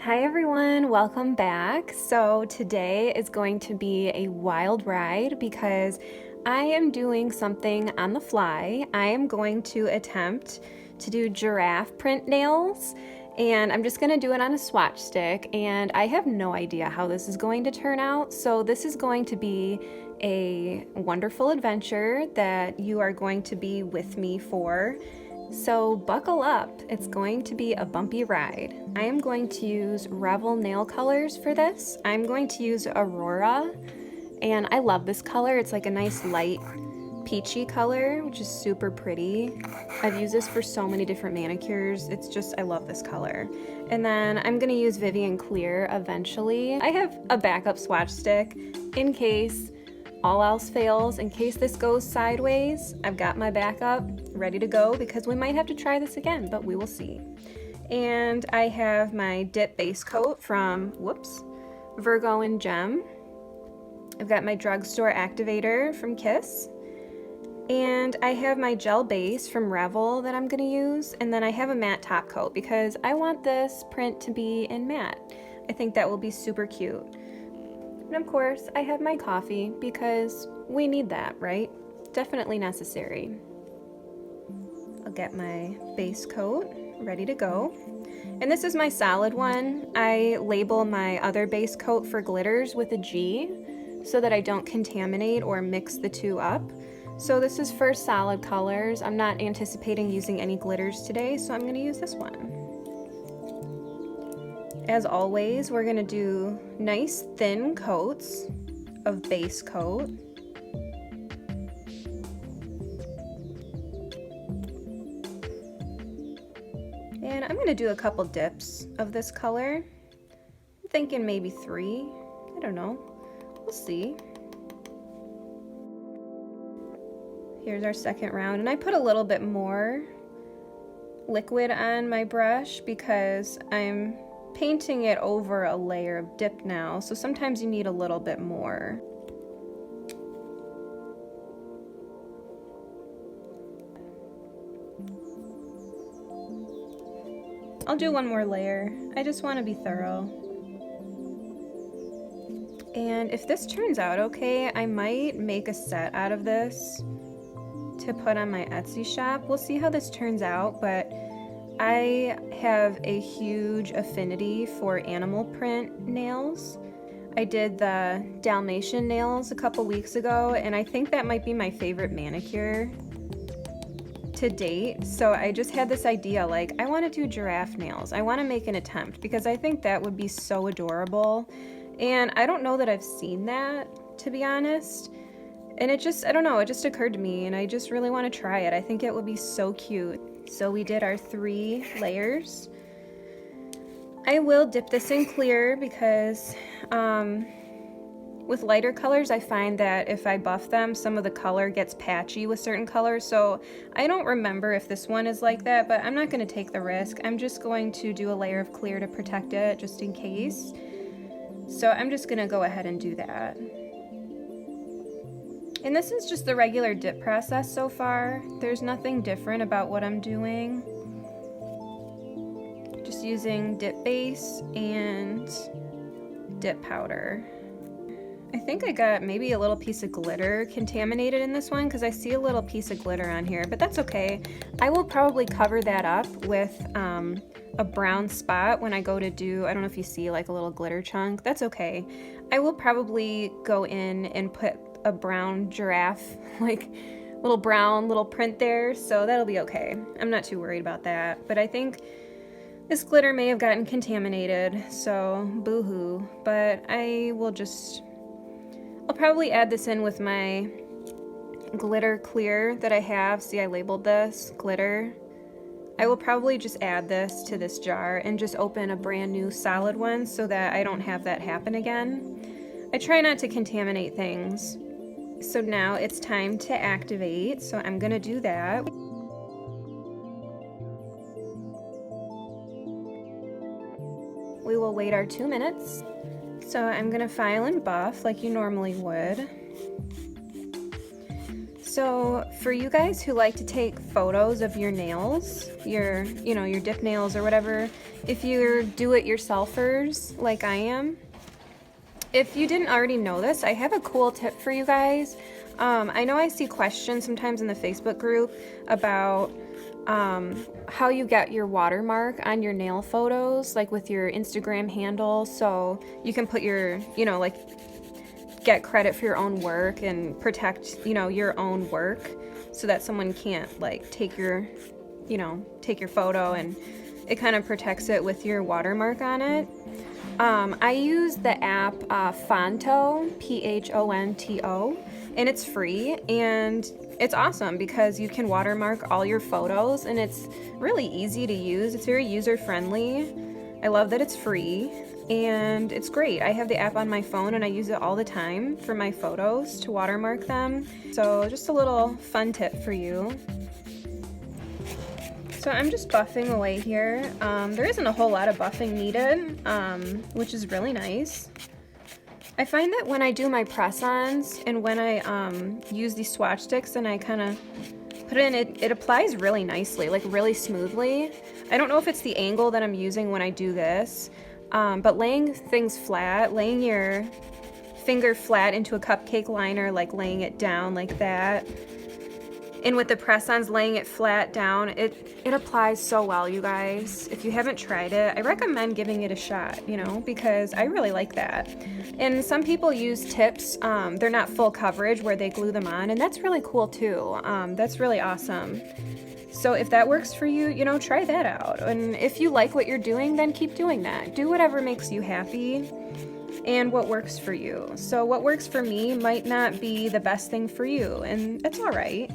Hi everyone, welcome back. So today is going to be a wild ride because I am doing something on the fly. I am going to attempt to do giraffe print nails, and I'm just going to do it on a swatch stick, and I have no idea how this is going to turn out. So this is going to be a wonderful adventure that you are going to be with me for. So buckle up, it's going to be a bumpy ride. I am going to use Revel nail colors for this. I'm going to use Aurora, and I love this color. It's like a nice light peachy color, which is super pretty. I've used this for so many different manicures. It's just, I love this color. And then I'm gonna use Vivian Clear eventually. I have a backup swatch stick in case all else fails. In case this goes sideways, I've got my backup ready to go because we might have to try this again, but we will see. And I have my dip base coat from, Virgo and Gem. I've got my drugstore activator from Kiss. And I have my gel base from Revel that I'm gonna use. And then I have a matte top coat because I want this print to be in matte. I think that will be super cute. And of course, I have my coffee because we need that, right? Definitely necessary. I'll get my base coat ready to go. And this is my solid one. I label my other base coat for glitters with a G so that I don't contaminate or mix the two up. So this is for solid colors. I'm not anticipating using any glitters today, so I'm gonna use this one. As always, we're gonna do nice thin coats of base coat. And I'm gonna do a couple dips of this color. I'm thinking maybe 3, I don't know, we'll see. Here's our second round, and I put a little bit more liquid on my brush because I'm painting it over a layer of dip now, so sometimes you need a little bit more. I'll do one more layer. I just want to be thorough. And if this turns out okay, I might make a set out of this to put on my Etsy shop. We'll see how this turns out, but I have a huge affinity for animal print nails. I did the Dalmatian nails a couple weeks ago, and I think that might be my favorite manicure to date. So I just had this idea, like, I want to do giraffe nails. I want to make an attempt because I think that would be so adorable. And I don't know that I've seen that, to be honest. And it just, I don't know, it just occurred to me, and I just really want to try it. I think it would be so cute. So we did our 3 layers. I will dip this in clear because with lighter colors, I find that if I buff them, some of the color gets patchy with certain colors. So I don't remember if this one is like that, but I'm not going to take the risk. I'm just going to do a layer of clear to protect it just in case. So I'm just going to go ahead and do that. And this is just the regular dip process so far. There's nothing different about what I'm doing. Just using dip base and dip powder. I think I got maybe a little piece of glitter contaminated in this one because I see a little piece of glitter on here, but that's okay. I will probably cover that up with a brown spot when I go to do, I don't know if you see like a little glitter chunk, that's okay. I will probably go in and put a brown giraffe, like little brown little print there, so that'll be okay. I'm not too worried about that, but I think this glitter may have gotten contaminated, so boo-hoo. But I'll probably add this in with my glitter clear that I have. See, I labeled this glitter. I will probably just add this to this jar and just open a brand new solid one so that I don't have that happen again. I try not to contaminate things. So now it's time to activate, so I'm gonna do that. We will wait our 2 minutes. So I'm gonna file and buff like you normally would. So for you guys who like to take photos of your nails, your dip nails or whatever, if you're do-it-yourselfers like I am, if you didn't already know this, I have a cool tip for you guys. I know I see questions sometimes in the Facebook group about how you get your watermark on your nail photos, like with your Instagram handle, so you can put your, like get credit for your own work and protect, your own work so that someone can't like take your photo, and it kind of protects it with your watermark on it. I use the app Phonto, Phonto, and it's free, and it's awesome because you can watermark all your photos, and it's really easy to use. It's very user-friendly. I love that it's free, and it's great. I have the app on my phone, and I use it all the time for my photos to watermark them. So just a little fun tip for you. So I'm just buffing away here. There isn't a whole lot of buffing needed, which is really nice. I find that when I do my press-ons and when I use these swatch sticks and I kind of put it in, it applies really nicely, like really smoothly. I don't know if it's the angle that I'm using when I do this, but laying things flat, laying your finger flat into a cupcake liner, like laying it down like that, and with the press-ons laying it flat down, it applies so well, you guys. If you haven't tried it, I recommend giving it a shot, because I really like that. And some people use tips, they're not full coverage where they glue them on, and that's really cool too. That's really awesome. So if that works for you, try that out. And if you like what you're doing, then keep doing that. Do whatever makes you happy and what works for you. So what works for me might not be the best thing for you, and that's all right.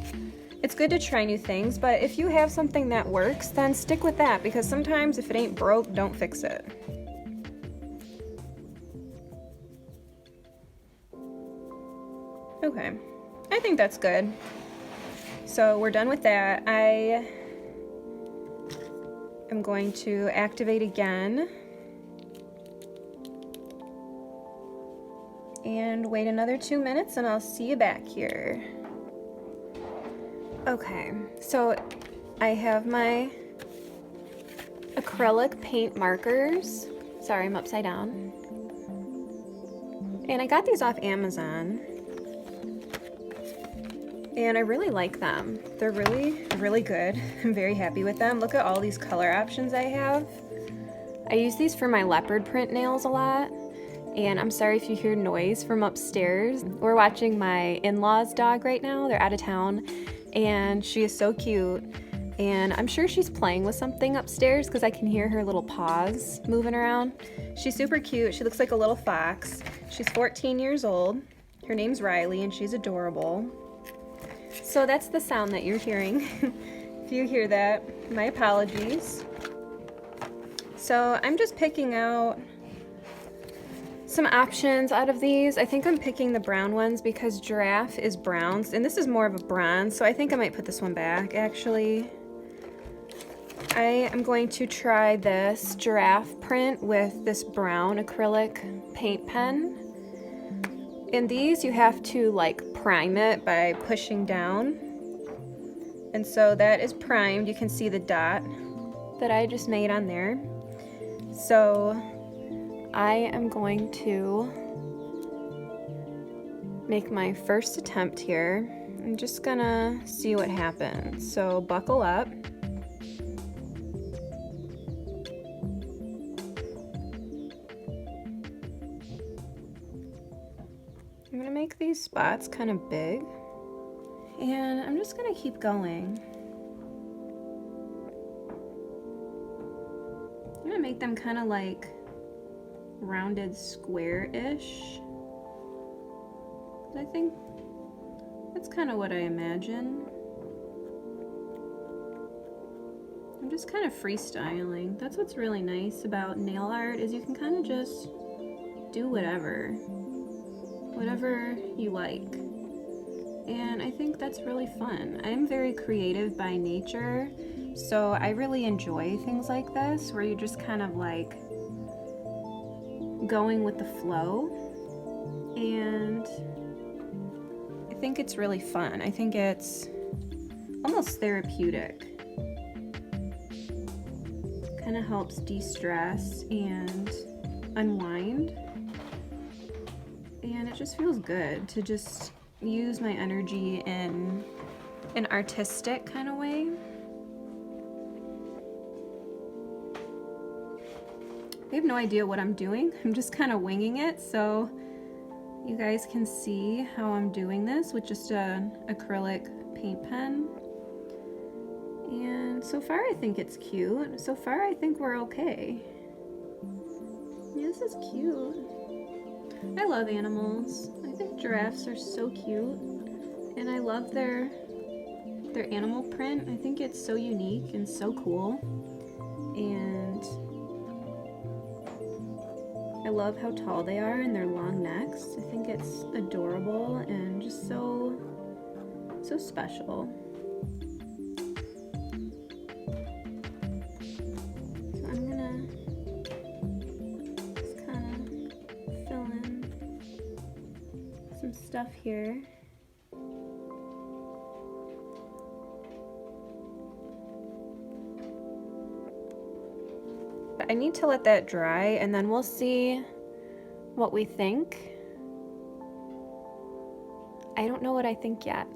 It's good to try new things, but if you have something that works, then stick with that, because sometimes if it ain't broke, don't fix it. Okay, I think that's good. So we're done with that. I am going to activate again and wait another 2 minutes, and I'll see you back here. Okay, so I have my acrylic paint markers. Sorry, I'm upside down. And I got these off Amazon, and I really like them. They're really, really good. I'm very happy with them. Look at all these color options I have. I use these for my leopard print nails a lot. And I'm sorry if you hear noise from upstairs. We're watching my in-laws' dog right now. They're out of town, and she is so cute. And I'm sure she's playing with something upstairs because I can hear her little paws moving around. She's super cute. She looks like a little fox. She's 14 years old. Her name's Riley, and she's adorable. So that's the sound that you're hearing. If you hear that, my apologies. So I'm just picking out some options out of these. I think I'm picking the brown ones because Giraffe is brown, and this is more of a bronze, so I think I might put this one back, actually. I am going to try this Giraffe print with this brown acrylic paint pen. In these, you have to like prime it by pushing down. And so that is primed. You can see the dot that I just made on there. So I am going to make my first attempt here. I'm just gonna see what happens. So buckle up. I'm gonna make these spots kind of big, and I'm just gonna keep going. I'm gonna make them kind of like rounded square-ish. I think that's kind of what I imagine. I'm just kind of freestyling. That's what's really nice about nail art, is you can kind of just do whatever you like. And I think that's really fun. I'm very creative by nature, so I really enjoy things like this, where you're just kind of like going with the flow. And I think it's really fun. I think it's almost therapeutic. Kind of helps de-stress and unwind. And it just feels good to just use my energy in an artistic kind of way. I have no idea what I'm doing. I'm just kind of winging it, so you guys can see how I'm doing this with just an acrylic paint pen. And so far I think it's cute. So far I think we're okay. Yeah, this is cute. I love animals. I think giraffes are so cute. And I love their animal print. I think it's so unique and so cool. And I love how tall they are and their long necks. I think it's adorable and just so special. So I'm gonna just kind of fill in some stuff here. I need to let that dry and then we'll see what we think. I don't know what I think yet.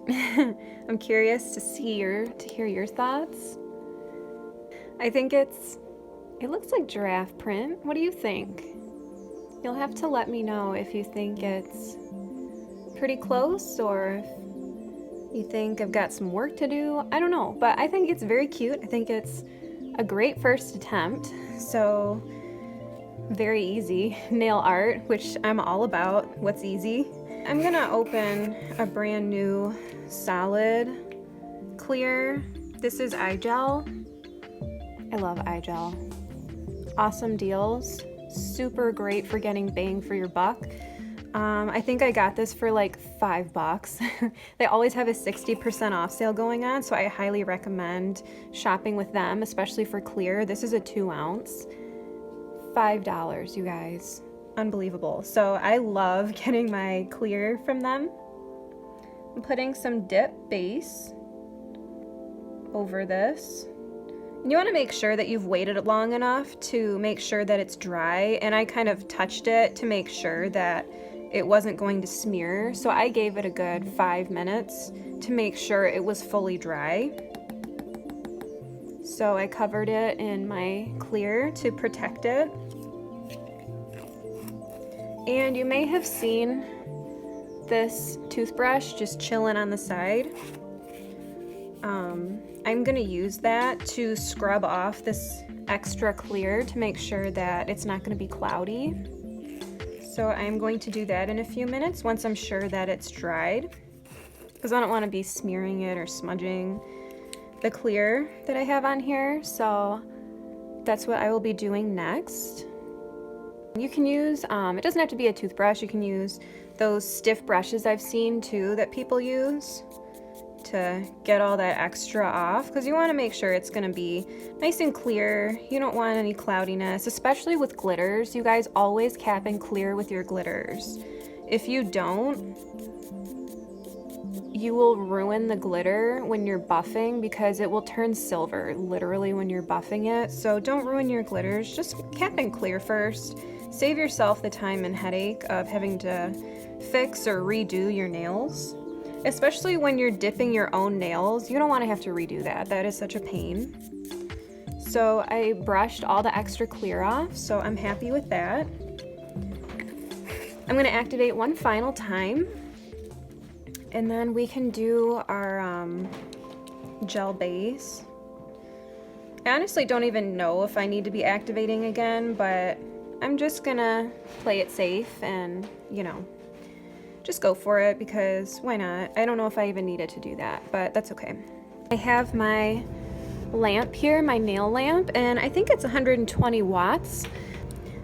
I'm curious to hear your thoughts. I think it looks like giraffe print. What do you think? You'll have to let me know if you think it's pretty close or if you think I've got some work to do. I don't know, but I think it's very cute. I think it's a great first attempt. So very easy nail art, which I'm all about. What's easy? I'm gonna open a brand new solid clear. This is eye gel. I love eye gel. Awesome deals. Super great for getting bang for your buck. I think I got this for like $5. They always have a 60% off sale going on, so I highly recommend shopping with them, especially for clear. This is a 2 ounce. $5, you guys. Unbelievable. So I love getting my clear from them. I'm putting some dip base over this. And you want to make sure that you've waited long enough to make sure that it's dry, and I kind of touched it to make sure that it wasn't going to smear, so I gave it a good 5 minutes to make sure it was fully dry. So I covered it in my clear to protect it. And you may have seen this toothbrush just chilling on the side. I'm gonna use that to scrub off this extra clear to make sure that it's not gonna be cloudy. So I'm going to do that in a few minutes once I'm sure that it's dried, because I don't want to be smearing it or smudging the clear that I have on here. So that's what I will be doing next. You can use, it doesn't have to be a toothbrush, you can use those stiff brushes I've seen too that people use to get all that extra off, because you want to make sure it's going to be nice and clear. You don't want any cloudiness, especially with glitters. You guys always cap and clear with your glitters. If you don't, you will ruin the glitter when you're buffing, because it will turn silver literally when you're buffing it. So don't ruin your glitters. Just cap and clear first. Save yourself the time and headache of having to fix or redo your nails. Especially when you're dipping your own nails, you don't want to have to redo that. That is such a pain. So I brushed all the extra clear off, so I'm happy with that. I'm going to activate one final time, and then we can do our gel base. I honestly don't even know if I need to be activating again, but I'm just going to play it safe and, you know, just go for it, because why not? I don't know if I even needed to do that, but that's okay. I have my lamp here, my nail lamp, and I think it's 120 watts.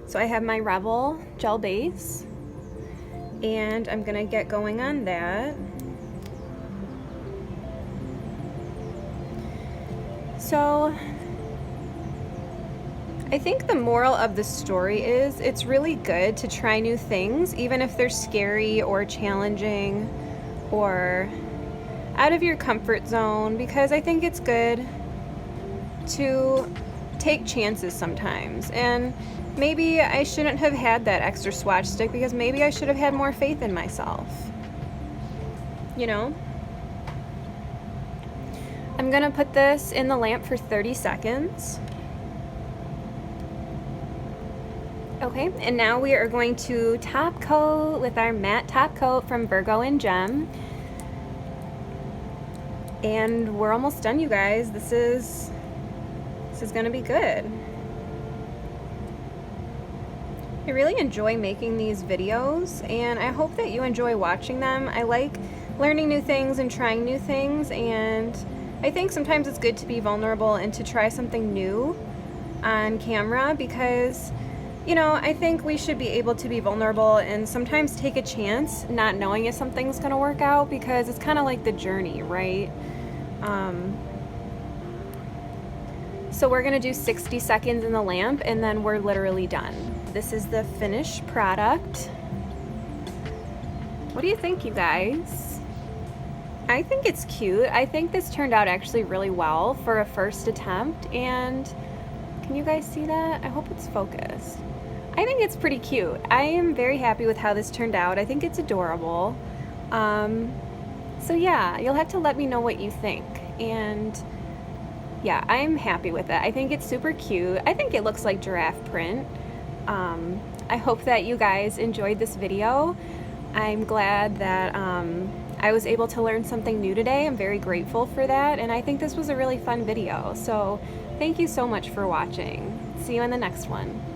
So I have my Revel gel base, and I'm gonna get going on that. So I think the moral of the story is it's really good to try new things, even if they're scary or challenging or out of your comfort zone, because I think it's good to take chances sometimes. And maybe I shouldn't have had that extra swatch stick because maybe I should have had more faith in myself. You know? I'm gonna put this in the lamp for 30 seconds. Okay, and now we are going to top coat with our matte top coat from Virgo and Gem. And we're almost done, you guys. This is gonna be good. I really enjoy making these videos, and I hope that you enjoy watching them. I like learning new things and trying new things, and I think sometimes it's good to be vulnerable and to try something new on camera, because, you know, I think we should be able to be vulnerable and sometimes take a chance not knowing if something's gonna work out, because it's kind of like the journey, right? So we're gonna do 60 seconds in the lamp and then we're literally done. This is the finished product. What do you think, you guys? I think it's cute. I think this turned out actually really well for a first attempt, and can you guys see that? I hope it's focused. I think it's pretty cute. I am very happy with how this turned out. I think it's adorable. So yeah, you'll have to let me know what you think. And yeah, I'm happy with it. I think it's super cute. I think it looks like giraffe print. I hope that you guys enjoyed this video. I'm glad that I was able to learn something new today. I'm very grateful for that, and I think this was a really fun video. So thank you so much for watching. See you in the next one.